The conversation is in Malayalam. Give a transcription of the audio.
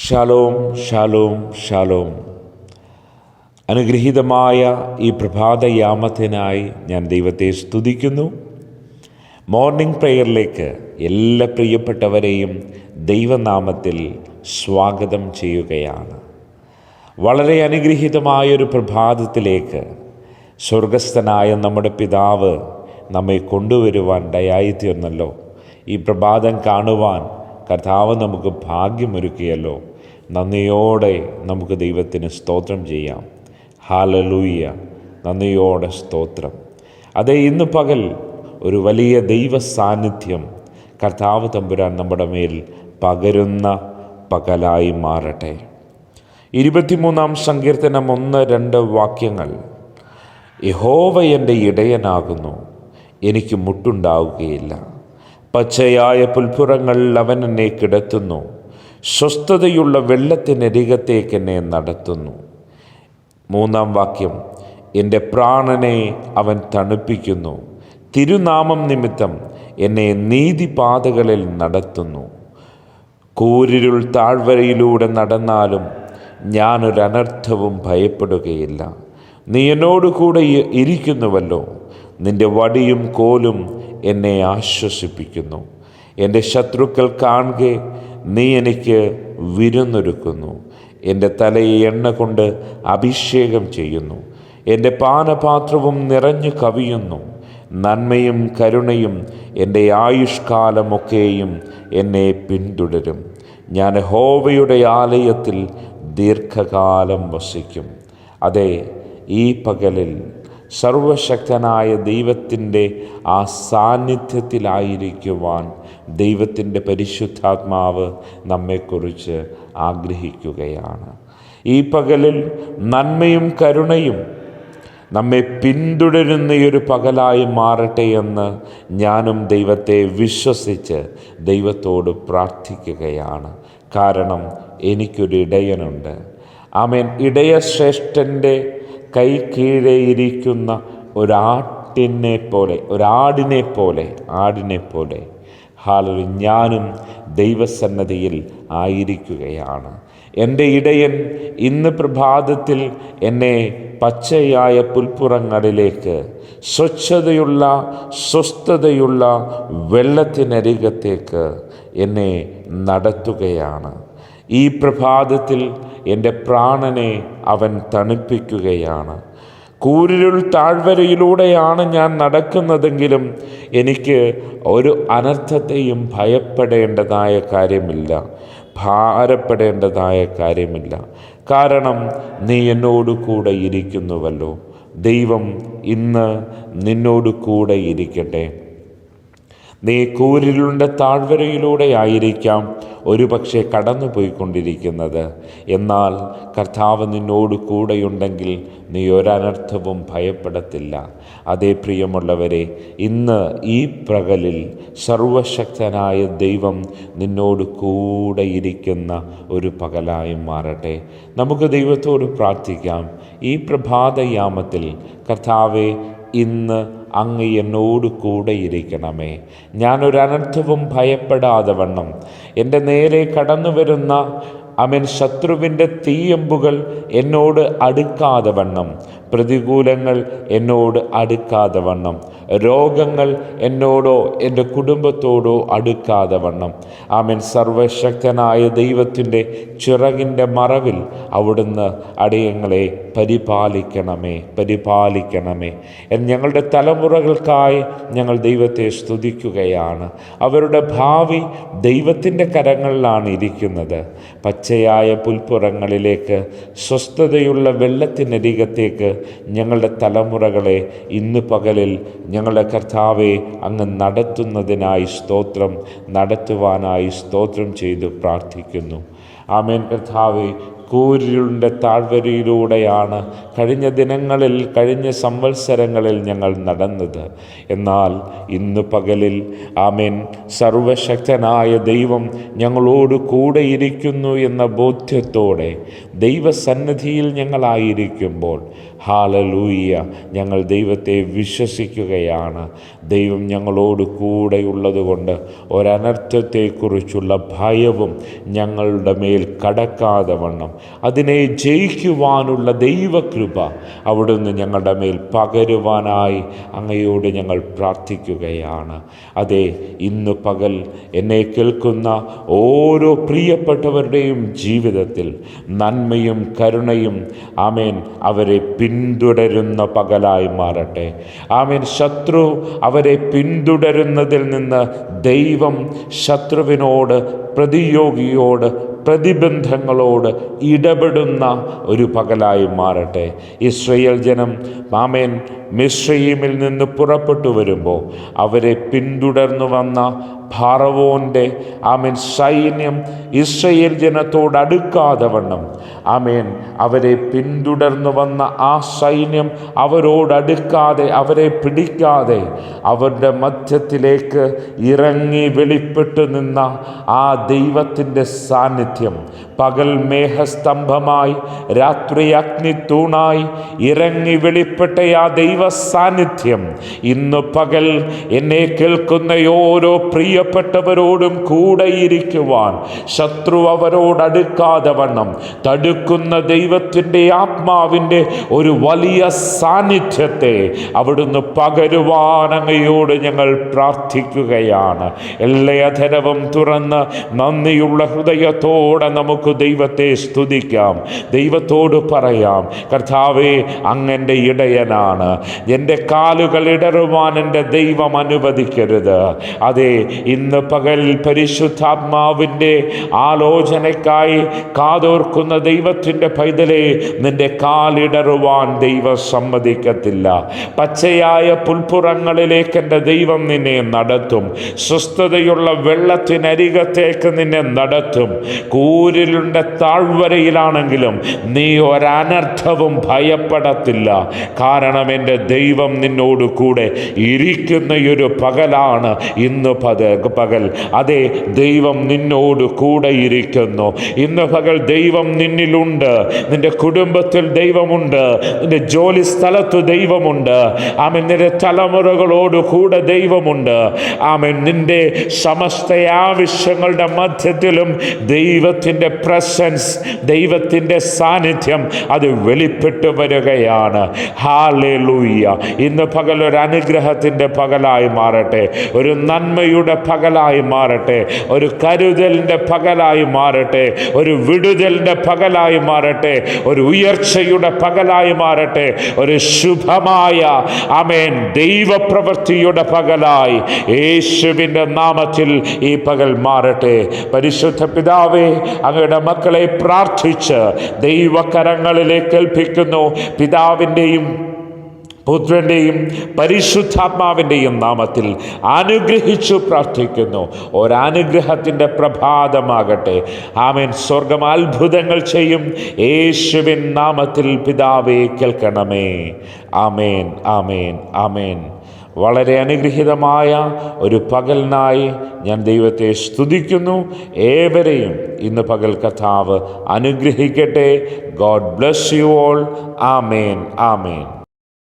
Shalom Shalom Shalom. അനുഗ്രഹീതമായ ഈ പ്രഭാതയാമത്തിനായി ഞാൻ ദൈവത്തെ സ്തുതിക്കുന്നു. മോർണിംഗ് പ്രെയറിലേക്ക് എല്ലാ പ്രിയപ്പെട്ടവരെയും ദൈവനാമത്തിൽ സ്വാഗതം ചെയ്യുകയാണ്. വളരെ അനുഗ്രഹീതമായൊരു പ്രഭാതത്തിലേക്ക് സ്വർഗസ്ഥനായ നമ്മുടെ പിതാവ് നമ്മെ കൊണ്ടുവരുവാൻ ദയായിത്തീർന്നല്ലോ. ഈ പ്രഭാതം കാണുവാൻ കർത്താവ് നമുക്ക് ഭാഗ്യമൊരുക്കിയല്ലോ. നന്ദിയോടെ നമുക്ക് ദൈവത്തിന് സ്തോത്രം ചെയ്യാം. ഹല്ലേലൂയ, നന്ദിയോടെ സ്തോത്രം. അതേ, ഇന്ന് പകൽ ഒരു വലിയ ദൈവ സാന്നിധ്യം കർത്താവ് തമ്പുരാൻ നമ്മുടെ മേൽ പകരുന്ന പകലായി മാറട്ടെ. 23-ാം സങ്കീർത്തനം 1-2 വാക്യങ്ങൾ. യഹോവ എൻ്റെ ഇടയനാകുന്നു, എനിക്ക് മുട്ടുണ്ടാവുകയില്ല. പച്ചയായ പുൽപ്പുറങ്ങളിൽ അവൻ എന്നെ കിടത്തുന്നു, സ്വസ്ഥതയുള്ള വെള്ളത്തിനരികത്തേക്ക് എന്നെ നടത്തുന്നു. 3-ാം വാക്യം. എൻ്റെ പ്രാണനെ അവൻ തണുപ്പിക്കുന്നു, തിരുനാമം നിമിത്തം എന്നെ നീതിപാതകളിൽ നടത്തുന്നു. കൂരിരുൾ താഴ്വരയിലൂടെ നടന്നാലും ഞാനൊരനർത്ഥവും ഭയപ്പെടുകയില്ല. നീ എന്നോടുകൂടെ ഇരിക്കുന്നുവല്ലോ, നിൻ്റെ വടിയും കോലും എന്നെ ആശ്വസിപ്പിക്കുന്നു. എൻ്റെ ശത്രുക്കൾ കാണുകെ നീ എനിക്ക് വിരുന്നൊരുക്കുന്നു. എൻ്റെ തലയെ എണ്ണ കൊണ്ട് അഭിഷേകം ചെയ്യുന്നു, എൻ്റെ പാനപാത്രവും നിറഞ്ഞു കവിയുന്നു. നന്മയും കരുണയും എൻ്റെ ആയുഷ്കാലമൊക്കെയും എന്നെ പിന്തുടരും. ഞാൻ യഹോവയുടെ ആലയത്തിൽ ദീർഘകാലം വസിക്കും. അതെ, ഈ പകലിൽ സർവശക്തനായ ദൈവത്തിൻ്റെ ആ സാന്നിധ്യത്തിലായിരിക്കുവാൻ ദൈവത്തിൻ്റെ പരിശുദ്ധാത്മാവ് നമ്മെക്കുറിച്ച് ആഗ്രഹിക്കുകയാണ്. ഈ പകലിൽ നന്മയും കരുണയും നമ്മെ പിന്തുടരുന്ന ഒരു പകലായി മാറട്ടെ എന്ന് ഞാനും ദൈവത്തെ വിശ്വസിച്ച് ദൈവത്തോട് പ്രാർത്ഥിക്കുകയാണ്. കാരണം എനിക്കൊരു ഇടയനുണ്ട്. ആമേൻ. ഇടയശ്രേഷ്ഠൻ്റെ കൈ കീഴെ ഇരിക്കുന്ന ആടിനെ പോലെ ഹാലലൂയ, ഞാനും ദൈവസന്നദ്ധിയിൽ ആയിരിക്കുകയാണ്. എൻ്റെ ഇടയൻ ഇന്ന് പ്രഭാതത്തിൽ എന്നെ പച്ചയായ പുൽപ്പുറങ്ങളിലേക്ക്, സ്വസ്ഥതയുള്ള വെള്ളത്തിനരികത്തേക്ക് എന്നെ നടത്തുകയാണ്. ഈ പ്രഭാതത്തിൽ എൻ്റെ പ്രാണനെ അവൻ തണുപ്പിക്കുകയാണ്. കൂരിരുൾ താഴ്വരയിലൂടെയാണ് ഞാൻ നടക്കുന്നതെങ്കിലും എനിക്ക് ഒരു അനർത്ഥത്തെയും ഭയപ്പെടേണ്ടതായ കാര്യമില്ല, ഭാരപ്പെടേണ്ടതായ കാര്യമില്ല. കാരണം നീ എന്നോട് കൂടെ ഇരിക്കുന്നുവല്ലോ. ദൈവം ഇന്ന് നിന്നോട് കൂടെ ഇരിക്കട്ടെ. നീ കൂരിരുളിൻ്റെ താഴ്വരയിലൂടെ ആയിരിക്കാം ഒരുപക്ഷെ കടന്നു പോയിക്കൊണ്ടിരിക്കുന്നത്. എന്നാൽ കർത്താവ് നിന്നോട് കൂടെയുണ്ടെങ്കിൽ നീ ഒരനർത്ഥവും ഭയപ്പെടത്തില്ല. അതേ പ്രിയമുള്ളവരെ, ഇന്ന് ഈ പകലിൽ സർവശക്തനായ ദൈവം നിന്നോട് കൂടെ ഇരിക്കുന്ന ഒരു പകലായി മാറട്ടെ. നമുക്ക് ദൈവത്തോട് പ്രാർത്ഥിക്കാം. ഈ പ്രഭാതയാമത്തിൽ കർത്താവെ, ഇന്ന് അങ്ങ് എന്നോട് കൂടെ ഇരിക്കണമേ. ഞാനൊരനർത്ഥവും ഭയപ്പെടാതെ വണ്ണം എൻ്റെ നേരെ കടന്നു വരുന്ന ശത്രുവിൻ്റെ തീയമ്പുകൾ എന്നോട് അടുക്കാതെ വണ്ണം, പ്രതികൂലങ്ങൾ എന്നോട് അടുക്കാതെ വണ്ണം, രോഗങ്ങൾ എന്നോടോ എൻ്റെ കുടുംബത്തോടോ അടുക്കാതെ വണ്ണം സർവശക്തനായ ദൈവത്തിൻ്റെ ചിറകിൻ്റെ മറവിൽ അവിടുന്ന് അടിയങ്ങളെ പരിപാലിക്കണമേ. ഞങ്ങളുടെ തലമുറകൾക്കായി ഞങ്ങൾ ദൈവത്തെ സ്തുതിക്കുകയാണ്. അവരുടെ ഭാവി ദൈവത്തിൻ്റെ കരങ്ങളിലാണ് ഇരിക്കുന്നത്. പച്ചയായ പുൽപ്പുറങ്ങളിലേക്ക്, സ്വസ്ഥതയുള്ള വെള്ളത്തിനരികത്തേക്ക് ഞങ്ങളുടെ തലമുറകളെ ഇന്ന് പകലിൽ ഞങ്ങളുടെ കർത്താവെ അങ്ങ് നടത്തുവാനായി സ്തോത്രം ചെയ്ത് പ്രാർത്ഥിക്കുന്നു. ആമേൻ. കർത്താവെ, കൂരിരുളിൻ്റെ താഴ്വരയിലൂടെയാണ് കഴിഞ്ഞ ദിനങ്ങളിൽ, കഴിഞ്ഞ സംവത്സരങ്ങളിൽ ഞങ്ങൾ നടന്നത്. എന്നാൽ ഇന്ന് പകലിൽ ആമേൻ, സർവശക്തനായ ദൈവം ഞങ്ങളോട് കൂടെ ഇരിക്കുന്നു എന്ന ബോധ്യത്തോടെ ദൈവസന്നിധിയിൽ ഞങ്ങളായിരിക്കുമ്പോൾ ഹല്ലേലൂയ, ഞങ്ങൾ ദൈവത്തെ വിശ്വസിക്കുകയാണ്. ദൈവം ഞങ്ങളോട് കൂടെയുള്ളതുകൊണ്ട് ഒരനർത്ഥത്തെക്കുറിച്ചുള്ള ഭയവും ഞങ്ങളുടെ മേൽ കടക്കാതെ വണ്ണം അതിനെ ജയിക്കുവാനുള്ള ദൈവകൃപ അവിടുന്ന് ഞങ്ങളുടെ മേൽ പകരുവാനായി അങ്ങയോട് ഞങ്ങൾ പ്രാർത്ഥിക്കുകയാണ്. അതെ, ഇന്ന് പകൽ എന്നെ കേൾക്കുന്ന ഓരോ പ്രിയപ്പെട്ടവരുടെയും ജീവിതത്തിൽ നന്മയും കരുണയും ആമേൻ അവരെ പിന്തുടരുന്ന പകലായി മാറട്ടെ. ആമേൻ, ശത്രു അവരെ പിന്തുടരുന്നതിൽ നിന്ന് ദൈവം ശത്രുവിനോട്, പ്രതിയോഗിയോട്, പ്രതിബന്ധങ്ങളോട് ഇടപെടുന്ന ഒരു പകലായി മാറട്ടെ. ഇസ്രായേൽ ജനം ആമേൻ മിസ്രയീമിൽ നിന്ന് പുറപ്പെട്ടു വരുമ്പോൾ അവരെ പിന്തുടർന്നു വന്ന ഫറവോൻ്റെ ആമേൻ സൈന്യം ഇസ്രായേൽ ജനത്തോട് അടുക്കാതെ വണ്ണം ആമേൻ അവരെ പിന്തുടർന്നു വന്ന ആ സൈന്യം അവരോടടുക്കാതെ, അവരെ പിടിക്കാതെ അവരുടെ മധ്യത്തിലേക്ക് ഇറങ്ങി വെളിപ്പെട്ടു നിന്ന ആ ദൈവത്തിൻ്റെ സാന്നിധ്യം പകൽ മേഘസ്തംഭമായി, രാത്രി അഗ്നിത്തൂണായി ഇറങ്ങി വെളിപ്പെട്ട ആ ദൈവ സാന്നിധ്യം ഇന്ന് പകൽ എന്നെ കേൾക്കുന്ന ഓരോ പ്രിയപ്പെട്ടവരോടും കൂടെയിരിക്കുവാൻ, ശത്രു അവരോടടുക്കാതെ വണ്ണം തടുക്കുന്ന ദൈവത്തിൻ്റെ ആത്മാവിൻ്റെ ഒരു വലിയ സാന്നിധ്യത്തെ അവിടുന്ന് പകരുവാൻ അങ്ങയോട് ഞങ്ങൾ പ്രാർത്ഥിക്കുകയാണ്. എല്ലാധരവും തുറന്ന് നന്ദിയുള്ള ഹൃദയത്തോടെ നമുക്ക് ദൈവത്തെ സ്തുതിക്കാം. ദൈവത്തോട് പറയാം, കർത്താവേ, അങ്ങൻ്റെ ഇടയനാണ്. എൻ്റെ കാലുകൾ ഇടറുവാൻ എൻ്റെ ദൈവം അനുവദിക്കരുത്. അതെ, ഇന്ന് പകൽ പരിശുദ്ധാത്മാവിൻ്റെ ആലോചനയ്ക്കായി കാതോർക്കുന്ന ദൈവത്തിൻ്റെ പൈതലേ, നിന്റെ കാലിടറുവാൻ ദൈവം സമ്മതിക്കത്തില്ല. പച്ചയായ പുൽപ്പുറങ്ങളിലേക്ക് എൻ്റെ ദൈവം നിന്നെ നടത്തും. സ്വസ്ഥതയുള്ള വെള്ളത്തിനരികത്തേക്ക് നിന്നെ നടത്തും. കൂരിലുണ്ട താഴ്വരയിലാണെങ്കിലും നീ ഒരനർത്ഥവും ഭയപ്പെടത്തില്ല. കാരണം എൻ്റെ ദൈവം നിന്നോട് കൂടെ ഇരിക്കുന്ന ഒരു പകലാണ് ഇന്ന് പകൽ. അതെ, ദൈവം നിന്നോട് കൂടെ ഇരിക്കുന്നു. ഇന്ന് പകൽ ദൈവം നിന്നിലുണ്ട്. നിന്റെ കുടുംബത്തിൽ ദൈവമുണ്ട്. നിന്റെ ജോലി സ്ഥലത്ത് ദൈവമുണ്ട്. ആമേൻ, നിന്റെ തലമുറകളോട് കൂടെ ദൈവമുണ്ട്. ആമേൻ, നിന്റെ സമസ്ത ആവശ്യങ്ങളുടെ മധ്യത്തിലും ദൈവത്തിൻ്റെ പ്രസൻസ്, ദൈവത്തിൻ്റെ സാന്നിധ്യം അത് വെളിപ്പെട്ടു വരികയാണ്. ഹല്ലേലൂയ. ഇന്ന് പകൽ ഒരു അനുഗ്രഹത്തിൻ്റെ പകലായി മാറട്ടെ, ഒരു നന്മയുടെ പകലായി മാറട്ടെ, ഒരു കരുതലിൻ്റെ പകലായി മാറട്ടെ, ഒരു വിടുതലിൻ്റെ പകലായി മാറട്ടെ, ഒരു ഉയർച്ചയുടെ പകലായി മാറട്ടെ, ഒരു ശുഭമായ ആമേൻ ദൈവപ്രവൃത്തിയുടെ പകലായി യേശുവിൻ്റെ നാമത്തിൽ ഈ പകൽ മാറട്ടെ. പരിശുദ്ധ പിതാവേ, അങ്ങയുടെ മക്കളെ പ്രാർത്ഥിച്ച് ദൈവകരങ്ങളിലേക്ക് ഏൽപ്പിക്കുന്നു. പിതാവിൻ്റെയും പുത്രൻ്റെയും പരിശുദ്ധാത്മാവിൻ്റെയും നാമത്തിൽ അനുഗ്രഹിച്ചു പ്രാർത്ഥിക്കുന്നു. ഒരനുഗ്രഹത്തിൻ്റെ പ്രഭാതമാകട്ടെ. ആമേൻ. സ്വർഗം അത്ഭുതങ്ങൾ ചെയ്യും. യേശുവിൻ നാമത്തിൽ പിതാവേ കേൾക്കണമേ. ആമേൻ, ആമേൻ, ആമേൻ. വളരെ അനുഗ്രഹീതമായ ഒരു പകലിനായി ഞാൻ ദൈവത്തെ സ്തുതിക്കുന്നു. ഏവരെയും ഇന്ന് പകൽ കർത്താവ് അനുഗ്രഹിക്കട്ടെ. God bless you all. Amen, amen.